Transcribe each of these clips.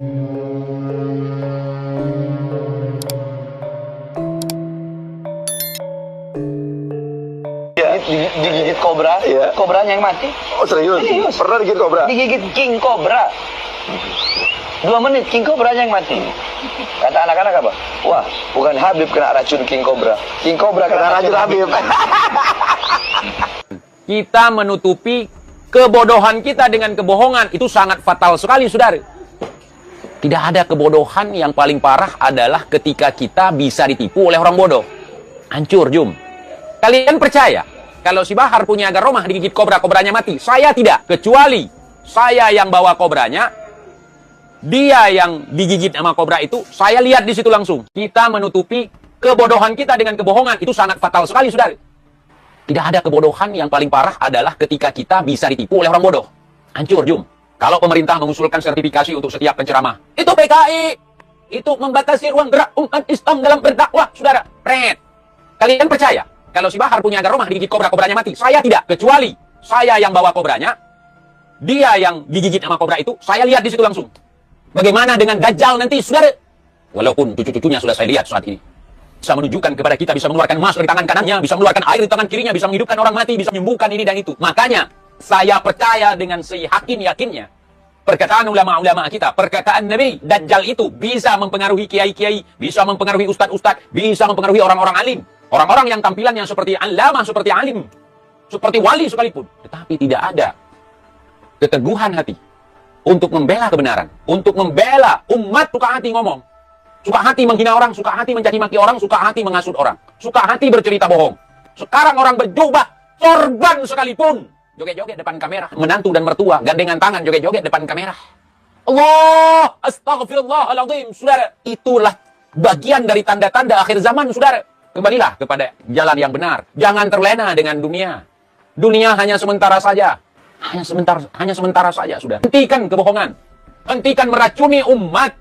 Digigit kobra, Iya. kobranya yang mati. Oh serius? Serius. Pernah digigit kobra? Digigit king kobra. 2 menit king kobranya yang mati. Kata anak-anak apa? Wah, bukan Habib kena racun king kobra. King kobra kena racun Habib. Kita menutupi kebodohan kita dengan kebohongan. Itu sangat fatal sekali, saudara. Tidak ada kebodohan yang paling parah adalah ketika kita bisa ditipu oleh orang bodoh. Hancur, Jum. Kalian percaya? Kalau si Bahar punya agar rumah digigit kobra, kobranya mati. Saya tidak. Kecuali saya yang bawa kobranya, dia yang digigit sama kobra itu, saya lihat di situ langsung. Kita menutupi kebodohan kita dengan kebohongan. Itu sangat fatal sekali, saudara. Tidak ada kebodohan yang paling parah adalah ketika kita bisa ditipu oleh orang bodoh. Hancur, Jum. Kalau pemerintah mengusulkan sertifikasi untuk setiap penceramah, itu PKI. Itu membatasi ruang gerak umat Islam dalam berdakwah, saudara. Pret. Kalian percaya? Kalau si Bahar punya agar rumah digigit kobra, kobranya mati. Saya tidak. Kecuali saya yang bawa kobranya, dia yang digigit sama kobra itu, saya lihat di situ langsung. Bagaimana dengan Dajjal nanti, saudara? Walaupun cucu-cucunya sudah saya lihat saat ini. Bisa menunjukkan kepada kita, bisa mengeluarkan emas dari tangan kanannya, bisa mengeluarkan air di tangan kirinya, bisa menghidupkan orang mati, bisa menyembuhkan ini dan itu. Makanya, saya percaya dengan seyakin-yakinnya, perkataan ulama-ulama kita, perkataan Nabi, Dajjal itu bisa mempengaruhi kiai-kiai, bisa mempengaruhi ustadz-ustadz, bisa mempengaruhi orang-orang alim. Orang-orang yang tampilannya seperti alama, seperti alim, seperti wali sekalipun. Tetapi tidak ada keteguhan hati untuk membela kebenaran, untuk membela umat. Suka hati ngomong, suka hati menghina orang, suka hati mencaci maki orang, suka hati mengasut orang, suka hati bercerita bohong. Sekarang orang berjubah, sorban sekalipun, joget-joget depan kamera. Menantu dan mertua gandengan tangan joget-joget depan kamera. Allah, astagfirullahaladzim, saudara. Itulah bagian dari tanda-tanda akhir zaman, saudara. Kembalilah kepada jalan yang benar. Jangan terlena dengan dunia. Dunia hanya sementara saja. Hanya sementara saja, saudara. Hentikan kebohongan. Hentikan meracuni umat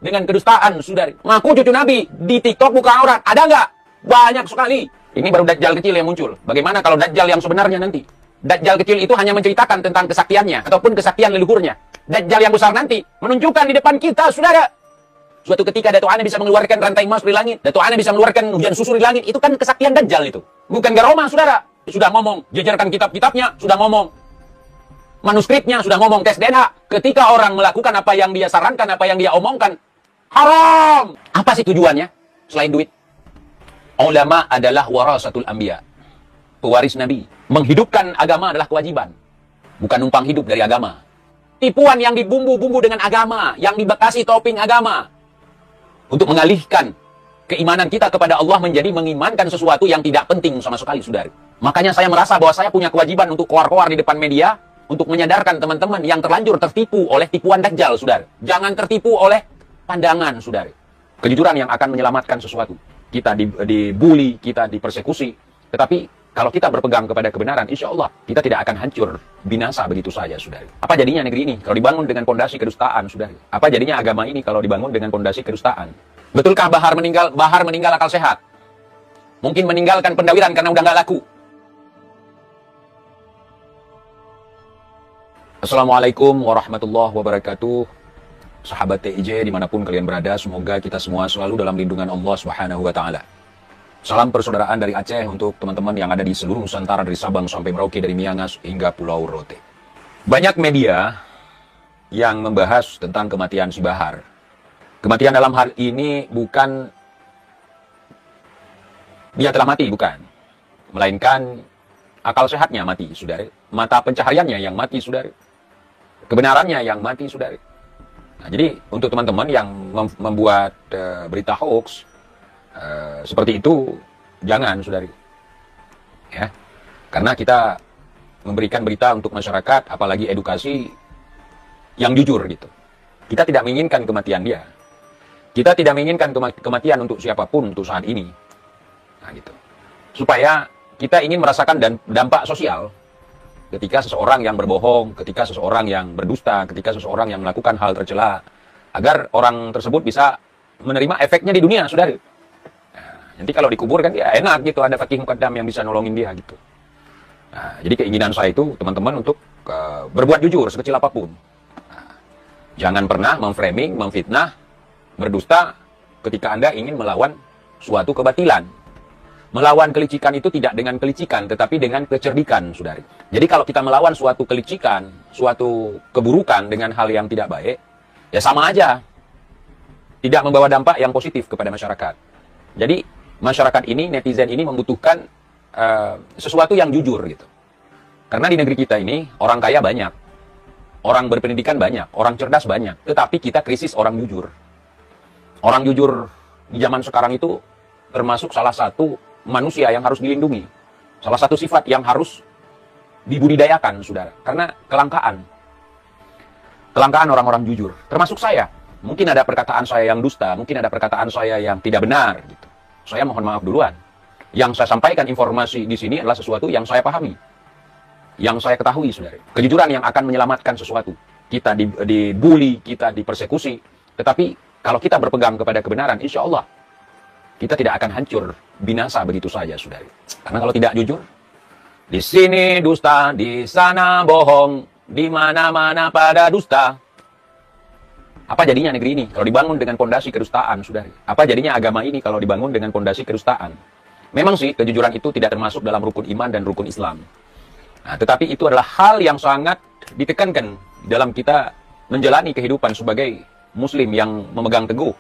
dengan kedustaan, saudari. Ngaku cucu Nabi di TikTok buka aurat. Ada nggak? Banyak sekali. Ini baru Dajjal kecil yang muncul. Bagaimana kalau Dajjal yang sebenarnya nanti? Dajjal kecil itu hanya menceritakan tentang kesaktiannya ataupun kesaktian leluhurnya. Dajjal yang besar nanti menunjukkan di depan kita, saudara. Suatu ketika Datuk Ana bisa mengeluarkan rantai emas dari langit, Datuk Ana bisa mengeluarkan hujan susu dari langit, itu kan kesaktian Dajjal itu. Bukan garoma, saudara. Sudah ngomong, jajarkan kitab-kitabnya, sudah ngomong. Manuskripnya, sudah ngomong tes DNA. Ketika orang melakukan apa yang dia sarankan, apa yang dia omongkan, haram. Apa sih tujuannya? Selain duit. Ulama adalah warasatul anbiya. Pewaris Nabi. Menghidupkan agama adalah kewajiban. Bukan numpang hidup dari agama. Tipuan yang dibumbu-bumbu dengan agama, yang dibekasi topping agama. Untuk mengalihkan keimanan kita kepada Allah menjadi mengimankan sesuatu yang tidak penting sama sekali, saudara. Makanya saya merasa bahwa saya punya kewajiban untuk keluar-keluar di depan media, untuk menyadarkan teman-teman yang terlanjur tertipu oleh tipuan Dajjal, saudara. Jangan tertipu oleh pandangan, saudara. Kejujuran yang akan menyelamatkan sesuatu. Kita dibully, kita dipersekusi. Tetapi kalau kita berpegang kepada kebenaran, insya Allah kita tidak akan hancur, binasa begitu saja, saudari. Apa jadinya negeri ini kalau dibangun dengan pondasi kedustaan, saudari? Apa jadinya agama ini kalau dibangun dengan pondasi kedustaan? Betulkah Bahar meninggal akal sehat? Mungkin meninggalkan pendawiran karena udah nggak laku. Assalamualaikum warahmatullahi wabarakatuh. Sahabat TIJ dimanapun kalian berada, semoga kita semua selalu dalam lindungan Allah Subhanahu wa Ta'ala. Salam persaudaraan dari Aceh untuk teman-teman yang ada di seluruh Nusantara, dari Sabang sampai Merauke, dari Miangas hingga Pulau Rote. Banyak media yang membahas tentang kematian si Bahar. Kematian dalam hal ini bukan dia telah mati, bukan. Melainkan akal sehatnya mati, saudara. Mata pencahariannya yang mati, saudara. Kebenarannya yang mati, saudara. Nah, jadi untuk teman-teman yang membuat berita hoax, seperti itu, jangan, saudari. Ya, karena kita memberikan berita untuk masyarakat, apalagi edukasi yang jujur gitu. Kita tidak menginginkan kematian dia. Kita tidak menginginkan kematian untuk siapapun untuk saat ini. Nah, gitu. Supaya kita ingin merasakan dampak sosial ketika seseorang yang berbohong, ketika seseorang yang berdusta, ketika seseorang yang melakukan hal tercela, agar orang tersebut bisa menerima efeknya di dunia, saudari. Nanti kalau dikubur kan ya enak gitu, ada fakih mukaddam yang bisa nolongin dia gitu. Nah, jadi keinginan saya itu teman-teman untuk berbuat jujur sekecil apapun. Nah, Jangan pernah memframing, memfitnah, berdusta ketika Anda ingin melawan suatu kebatilan. Melawan kelicikan itu tidak dengan kelicikan, tetapi dengan kecerdikan, saudari. Jadi kalau kita melawan suatu kelicikan, suatu keburukan dengan hal yang tidak baik, ya sama aja. Tidak membawa dampak yang positif kepada masyarakat. Jadi masyarakat ini, netizen ini membutuhkan sesuatu yang jujur gitu. Karena di negeri kita ini orang kaya banyak, orang berpendidikan banyak, orang cerdas banyak, tetapi kita krisis orang jujur. Orang jujur di zaman sekarang itu termasuk salah satu manusia yang harus dilindungi. Salah satu sifat yang harus dibudidayakan, saudara. Karena kelangkaan orang-orang jujur. Termasuk saya. Mungkin ada perkataan saya yang dusta, mungkin ada perkataan saya yang tidak benar gitu. Saya mohon maaf duluan. Yang saya sampaikan informasi di sini adalah sesuatu yang saya pahami, yang saya ketahui, saudara. Kejujuran yang akan menyelamatkan sesuatu. Kita dibully, kita dipersekusi. Tetapi kalau kita berpegang kepada kebenaran, insya Allah kita tidak akan hancur, binasa begitu saja, saudari. Karena kalau tidak jujur, di sini dusta, di sana bohong, di mana-mana pada dusta. Apa jadinya negeri ini kalau dibangun dengan pondasi kedustaan, saudari? Apa jadinya agama ini kalau dibangun dengan pondasi kedustaan? Memang sih, kejujuran itu tidak termasuk dalam rukun iman dan rukun Islam. Nah, tetapi itu adalah hal yang sangat ditekankan dalam kita menjalani kehidupan sebagai Muslim yang memegang teguh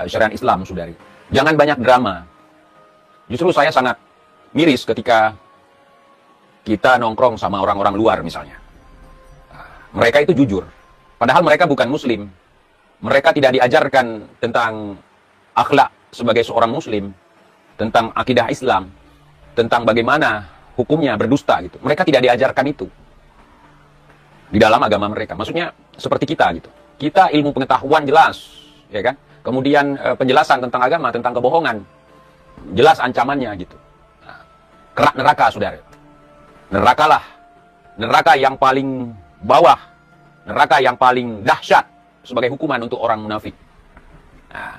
syariat Islam, saudari. Jangan banyak drama. Justru saya sangat miris ketika kita nongkrong sama orang-orang luar misalnya. Mereka itu jujur. Padahal mereka bukan Muslim. Mereka tidak diajarkan tentang akhlak sebagai seorang Muslim. Tentang akidah Islam. Tentang bagaimana hukumnya berdusta gitu. Mereka tidak diajarkan itu. Di dalam agama mereka. Maksudnya seperti kita gitu. Kita ilmu pengetahuan jelas. Ya kan? Kemudian penjelasan tentang agama, tentang kebohongan. Jelas ancamannya gitu. Nah, kerak neraka, saudara. Nerakalah. Neraka yang paling bawah. Neraka yang paling dahsyat sebagai hukuman untuk orang munafik. Nah,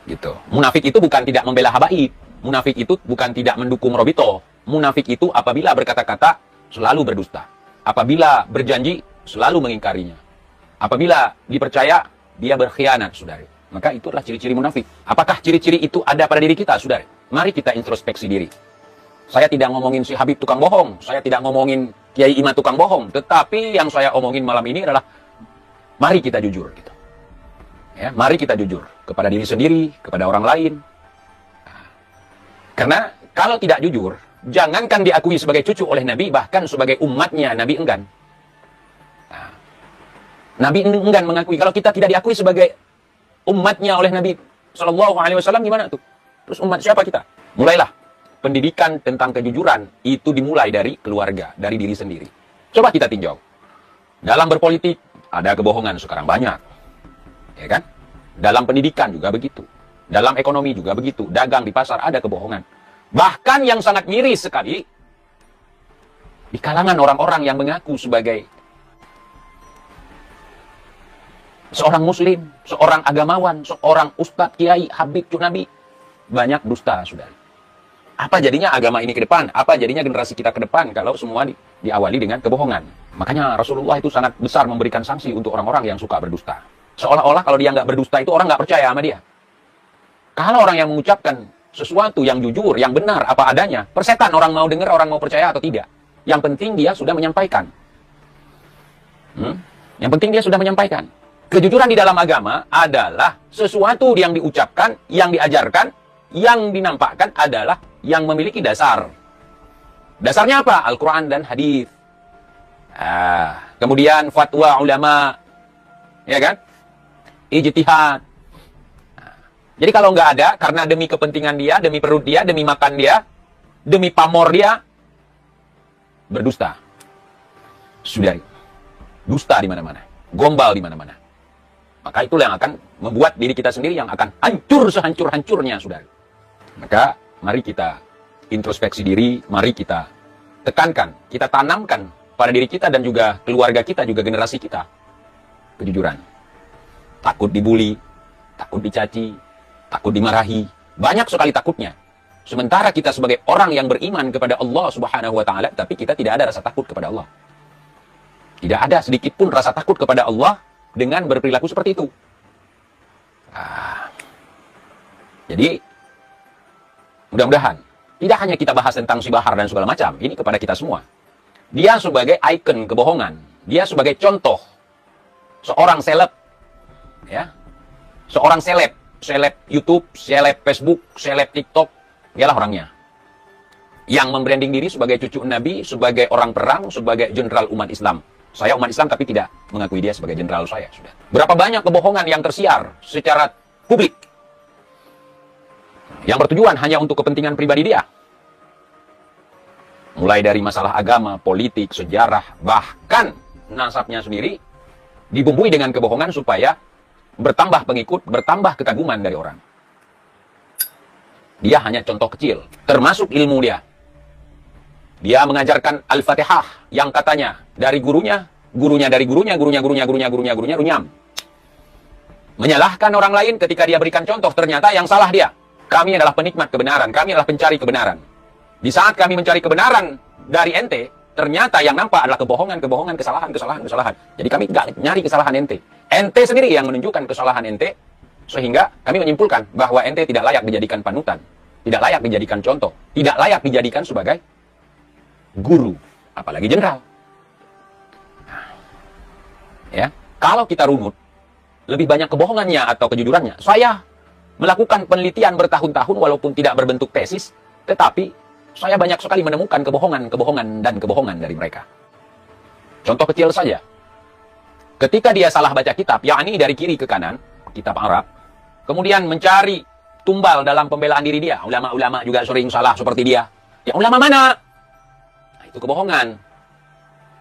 gitu. Munafik itu bukan tidak membela habaib. Munafik itu bukan tidak mendukung Robito. Munafik itu apabila berkata-kata selalu berdusta. Apabila berjanji selalu mengingkarinya. Apabila dipercaya dia berkhianat, saudari. Maka itu adalah ciri-ciri munafik. Apakah ciri-ciri itu ada pada diri kita, saudari? Mari kita introspeksi diri. Saya tidak ngomongin si Habib tukang bohong. Saya tidak ngomongin Kiai Ima tukang bohong. Tetapi yang saya omongin malam ini adalah mari kita jujur. Gitu. Ya, mari kita jujur kepada diri sendiri, kepada orang lain. Karena kalau tidak jujur, jangankan diakui sebagai cucu oleh Nabi, bahkan sebagai umatnya Nabi enggan. Nabi enggan mengakui. Kalau kita tidak diakui sebagai umatnya oleh Nabi Shallallahu Alaihi Wasallam, gimana tuh? Terus umat siapa kita? Mulailah pendidikan tentang kejujuran itu dimulai dari keluarga, dari diri sendiri. Coba kita tinjau. Dalam berpolitik ada kebohongan sekarang banyak, ya kan? Dalam pendidikan juga begitu. Dalam ekonomi juga begitu. Dagang di pasar ada kebohongan. Bahkan yang sangat miris sekali di kalangan orang-orang yang mengaku sebagai seorang Muslim, seorang agamawan, seorang ustadz, kiai, habib, nabi, banyak dusta, saudara. Apa jadinya agama ini ke depan? Apa jadinya generasi kita ke depan kalau semua diawali dengan kebohongan? Makanya Rasulullah itu sangat besar memberikan sanksi untuk orang-orang yang suka berdusta. Seolah-olah kalau dia nggak berdusta itu orang nggak percaya sama dia. Kalau orang yang mengucapkan sesuatu yang jujur, yang benar, apa adanya, persetan orang mau dengar, orang mau percaya atau tidak. Yang penting dia sudah menyampaikan. Yang penting dia sudah menyampaikan. Kejujuran di dalam agama adalah sesuatu yang diucapkan, yang diajarkan, yang dinampakkan adalah yang memiliki dasar. Dasarnya apa? Al-Quran dan hadis. Kemudian fatwa ulama, ya kan? Ijtihad. Jadi kalau nggak ada, karena demi kepentingan dia, demi perut dia, demi makan dia, demi pamor dia, berdusta. Sudah, dusta di mana-mana, gombal di mana-mana. Maka itulah yang akan membuat diri kita sendiri yang akan hancur sehancur-hancurnya, saudara. Maka mari kita introspeksi diri, mari kita tekankan, kita tanamkan pada diri kita dan juga keluarga kita, juga generasi kita, kejujuran. Takut dibully, takut dicaci, takut dimarahi, banyak sekali takutnya. Sementara kita sebagai orang yang beriman kepada Allah Subhanahu wa Ta'ala, tapi kita tidak ada rasa takut kepada Allah. Tidak ada sedikit pun rasa takut kepada Allah, dengan berperilaku seperti itu. Jadi, mudah-mudahan tidak hanya kita bahas tentang si Bahar dan segala macam, ini kepada kita semua. Dia sebagai ikon kebohongan, dia sebagai contoh seorang seleb, ya, seorang seleb YouTube, seleb Facebook, seleb TikTok, dialah orangnya. Yang membranding diri sebagai cucu Nabi, sebagai orang perang, sebagai jenderal umat Islam. Saya umat Islam tapi tidak mengakui dia sebagai jenderal saya. Sudah. Berapa banyak kebohongan yang tersiar secara publik yang bertujuan hanya untuk kepentingan pribadi dia. Mulai dari masalah agama, politik, sejarah, bahkan nasabnya sendiri dibumbui dengan kebohongan supaya bertambah pengikut, bertambah kekaguman dari orang. Dia hanya contoh kecil, termasuk ilmu dia. Dia mengajarkan Al-Fatihah yang katanya dari gurunya, gurunya dari gurunya, gurunya runyam. Menyalahkan orang lain ketika dia berikan contoh, ternyata yang salah dia. Kami adalah penikmat kebenaran, kami adalah pencari kebenaran. Di saat kami mencari kebenaran dari ente, ternyata yang nampak adalah kebohongan, kesalahan. Jadi kami nggak nyari kesalahan ente. Ente sendiri yang menunjukkan kesalahan ente, sehingga kami menyimpulkan bahwa ente tidak layak dijadikan panutan, tidak layak dijadikan contoh, tidak layak dijadikan sebagai guru, apalagi jenderal. Ya, kalau kita runut, lebih banyak kebohongannya atau kejujurannya. Saya melakukan penelitian bertahun-tahun walaupun tidak berbentuk tesis, tetapi saya banyak sekali menemukan kebohongan dari mereka. Contoh kecil saja. Ketika dia salah baca kitab, yakni dari kiri ke kanan, kitab Arab, kemudian mencari tumbal dalam pembelaan diri dia. Ulama-ulama juga sering salah seperti dia. Ya ulama mana? Nah, itu kebohongan.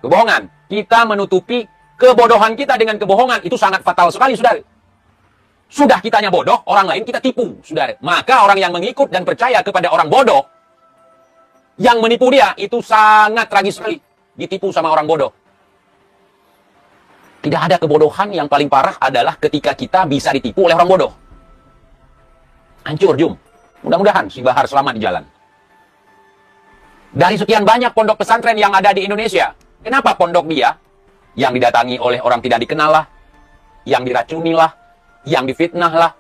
Kebohongan. Kita menutupi kebodohan kita dengan kebohongan. Itu sangat fatal sekali, saudara. Sudah kitanya bodoh, orang lain kita tipu, saudara. Maka orang yang mengikut dan percaya kepada orang bodoh, yang menipu dia, itu sangat tragis sekali. Ditipu sama orang bodoh. Tidak ada kebodohan yang paling parah adalah ketika kita bisa ditipu oleh orang bodoh. Hancur, jum. Mudah-mudahan si Bahar selamat di jalan. Dari sekian banyak pondok pesantren yang ada di Indonesia, kenapa pondok dia yang didatangi oleh orang tidak dikenal lah, yang diracuni lah, yang difitnah lah.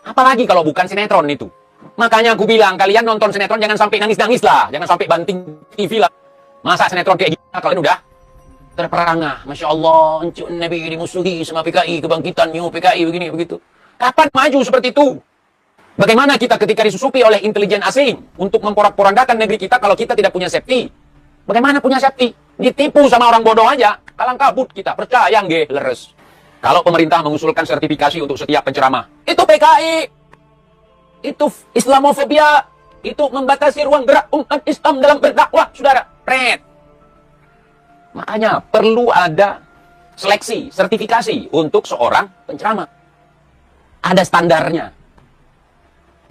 Apalagi kalau bukan sinetron itu. Makanya aku bilang, kalian nonton sinetron jangan sampai nangis-nangis lah. Jangan sampai banting TV lah. Masa sinetron kayak gini, kalian udah terperangah. Masya Allah, Encik Nabi dimusuhi sama PKI, kebangkitan New PKI, begini, begitu. Kapan maju seperti itu? Bagaimana kita ketika disusupi oleh intelijen asing untuk memporak-porandakan negeri kita kalau kita tidak punya safety? Bagaimana punya safety? Ditipu sama orang bodoh aja, kalang kabut kita. Percaya nggih, leres. Kalau pemerintah mengusulkan sertifikasi untuk setiap penceramah, itu PKI. Itu Islamofobia, itu membatasi ruang gerak umat Islam dalam berdakwah, saudara. Pret. Makanya perlu ada seleksi, sertifikasi untuk seorang penceramah. Ada standarnya.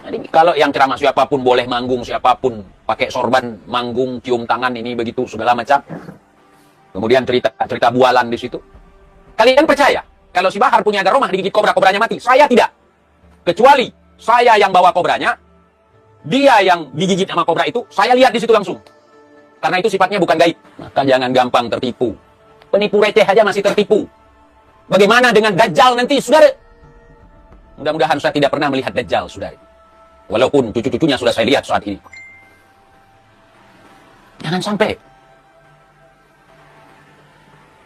Jadi kalau yang ceramah siapapun boleh manggung, siapapun pakai sorban, manggung, cium tangan, ini begitu segala macam. Kemudian cerita bualan di situ. Kalian percaya kalau si Bahar punya garomah digigit kobra, kobranya mati? Saya tidak. Kecuali saya yang bawa kobranya, dia yang digigit sama kobra itu, saya lihat di situ langsung. Karena itu sifatnya bukan gaib. Maka jangan gampang tertipu. Penipu receh aja masih tertipu. Bagaimana dengan Dajjal nanti, saudara? Mudah-mudahan saya tidak pernah melihat Dajjal, saudara. Walaupun cucu-cucunya sudah saya lihat saat ini. Jangan sampai.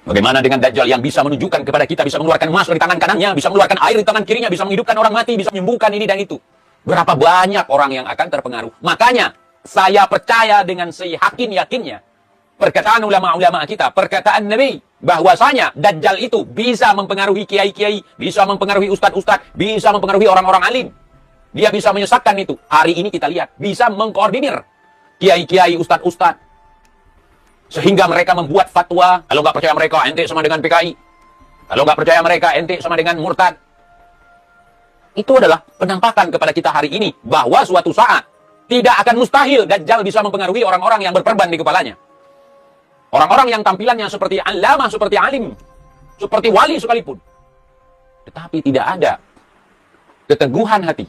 Bagaimana dengan Dajjal yang bisa menunjukkan kepada kita, bisa mengeluarkan emas dari tangan kanannya, bisa mengeluarkan air di tangan kirinya, bisa menghidupkan orang mati, bisa menyembuhkan ini dan itu. Berapa banyak orang yang akan terpengaruh. Makanya, saya percaya dengan seyakin-yakinnya perkataan ulama-ulama kita, perkataan Nabi, bahwasanya Dajjal itu bisa mempengaruhi kiai-kiai, bisa mempengaruhi ustadz-ustadz, bisa mempengaruhi orang-orang alim. Dia bisa menyesatkan itu. Hari ini kita lihat, bisa mengkoordinir kiai-kiai, ustadz-ustadz. Sehingga mereka membuat fatwa, kalau nggak percaya mereka, ente sama dengan PKI. Kalau nggak percaya mereka, ente sama dengan murtad. Itu adalah penampakan kepada kita hari ini, bahwa suatu saat, tidak akan mustahil Dajjal bisa mempengaruhi orang-orang yang berperban di kepalanya. Orang-orang yang tampilannya seperti alama, seperti alim, seperti wali sekalipun. Tetapi tidak ada keteguhan hati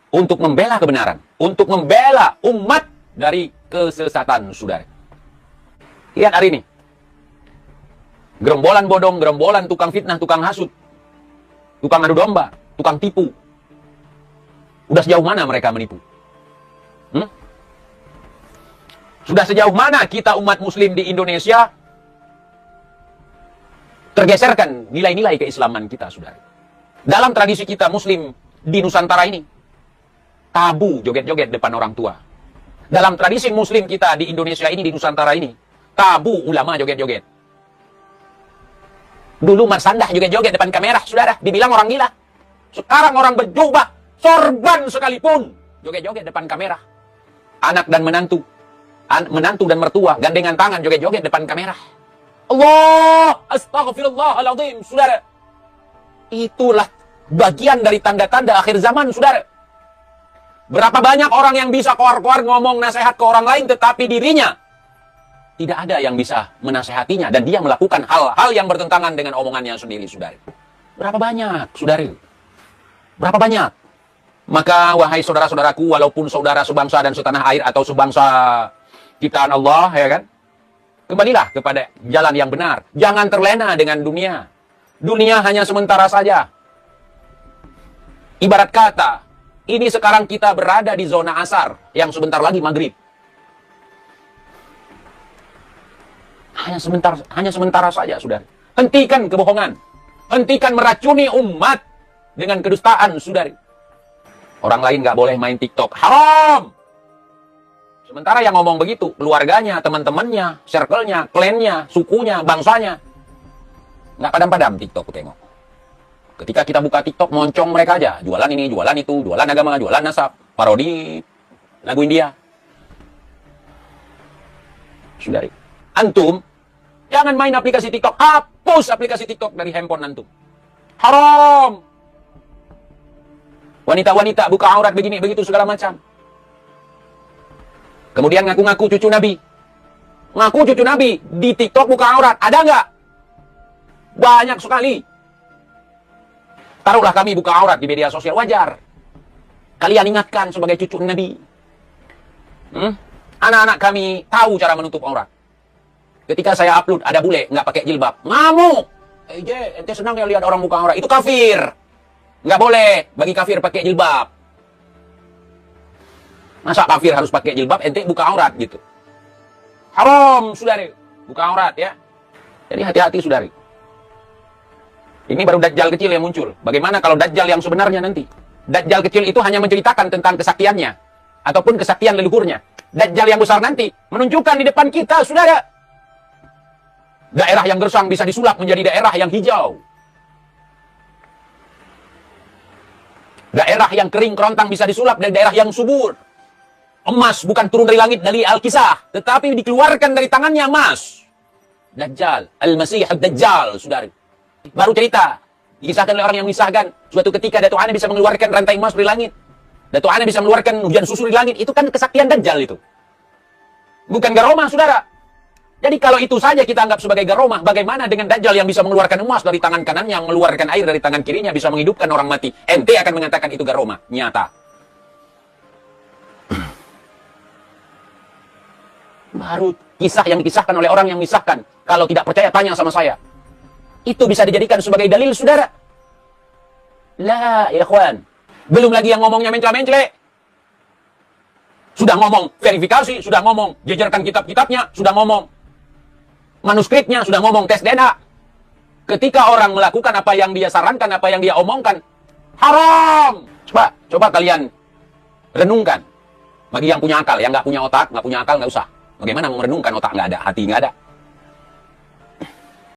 untuk membela kebenaran, untuk membela umat dari kesesatan, saudara. Lihat hari ini. Gerombolan bodong, gerombolan tukang fitnah, tukang hasut, tukang adu domba, tukang tipu. Udah sejauh mana mereka menipu? Sudah sejauh mana kita umat muslim di Indonesia tergeserkan nilai-nilai keislaman kita, saudara. Dalam tradisi kita muslim di Nusantara ini, tabu joget-joget depan orang tua. Dalam tradisi muslim kita di Indonesia ini, di Nusantara ini, tabu ulama joget-joget. Dulu Marsandah joget-joget depan kamera, saudara, dibilang orang gila. Sekarang orang berjubah, sorban sekalipun, joget-joget depan kamera. Anak dan menantu, menantu dan mertua, gandengan tangan joget-joget depan kamera. Allah, astagfirullahaladzim, saudara. Itulah bagian dari tanda-tanda akhir zaman, saudara. Berapa banyak orang yang bisa keluar-keluar ngomong nasihat ke orang lain, tetapi dirinya tidak ada yang bisa menasehatinya, dan dia melakukan hal-hal yang bertentangan dengan omongannya sendiri, saudara. Berapa banyak, saudara? Berapa banyak? Maka, wahai saudara-saudaraku, walaupun saudara sebangsa dan setanah air atau sebangsa ciptaan Allah, ya kan? Kembalilah kepada jalan yang benar. Jangan terlena dengan dunia. Dunia hanya sementara saja. Ibarat kata, ini sekarang kita berada di zona asar, yang sebentar lagi maghrib. Hanya sementara saja, saudara. Hentikan kebohongan. Hentikan meracuni umat dengan kedustaan, saudari. Orang lain nggak boleh main TikTok. Haram! Sementara yang ngomong begitu, keluarganya, teman-temannya, circle-nya, klannya, sukunya, bangsanya. Nggak padam-padam TikTok, tengok. Ketika kita buka TikTok, moncong mereka aja. Jualan ini, jualan itu, jualan agama, jualan nasab, parodi, lagu India. Saudari, antum, jangan main aplikasi TikTok. Hapus aplikasi TikTok dari handphone antum. Haram! Wanita-wanita buka aurat begini, begitu, segala macam. Kemudian ngaku-ngaku cucu Nabi. Ngaku cucu Nabi. Di TikTok buka aurat. Ada nggak? Banyak sekali. Taruhlah kami buka aurat di media sosial. Wajar. Kalian ingatkan sebagai cucu Nabi. Anak-anak kami tahu cara menutup aurat. Ketika saya upload ada bule nggak pakai jilbab. Ngamuk. Ente senang ya lihat orang buka aurat. Itu kafir. Nggak boleh bagi kafir pakai jilbab. Masa kafir harus pakai jilbab, ente buka aurat gitu. Haram, saudari. Buka aurat, ya. Jadi hati-hati, saudari. Ini baru dajjal kecil yang muncul. Bagaimana kalau dajjal yang sebenarnya nanti? Dajjal kecil itu hanya menceritakan tentang kesaktiannya. Ataupun kesaktian leluhurnya. Dajjal yang besar nanti menunjukkan di depan kita, saudara. Daerah yang gersang bisa disulap menjadi daerah yang hijau. Daerah yang kering kerontang bisa disulap dari daerah yang subur. Emas bukan turun dari langit dari Al-Kisah, tetapi dikeluarkan dari tangannya emas. Dajjal, Al-Masih Ad-Dajjal, saudari. Baru cerita, dikisahkan oleh orang yang mengisahkan, suatu ketika Datuk Ane bisa mengeluarkan rantai emas dari langit. Datuk Ane bisa mengeluarkan hujan susu dari langit. Itu kan kesaktian Dajjal itu. Bukan garomah, saudara. Jadi kalau itu saja kita anggap sebagai garomah, bagaimana dengan Dajjal yang bisa mengeluarkan emas dari tangan kanannya, mengeluarkan air dari tangan kirinya, bisa menghidupkan orang mati. Ente akan mengatakan itu garomah, nyata. Baru kisah yang dikisahkan oleh orang yang mengisahkan. Kalau tidak percaya, tanya sama saya. Itu bisa dijadikan sebagai dalil, saudara. La, ya ikhwan. Belum lagi yang ngomongnya mencela-mencela. Sudah ngomong verifikasi, sudah ngomong jejerkan kitab-kitabnya, sudah ngomong manuskripnya, sudah ngomong tes DNA. Ketika orang melakukan apa yang dia sarankan, apa yang dia omongkan, haram. Coba kalian renungkan. Bagi yang punya akal, yang nggak punya otak, nggak punya akal, nggak usah. Bagaimana merenungkan otak nggak ada, hati nggak ada.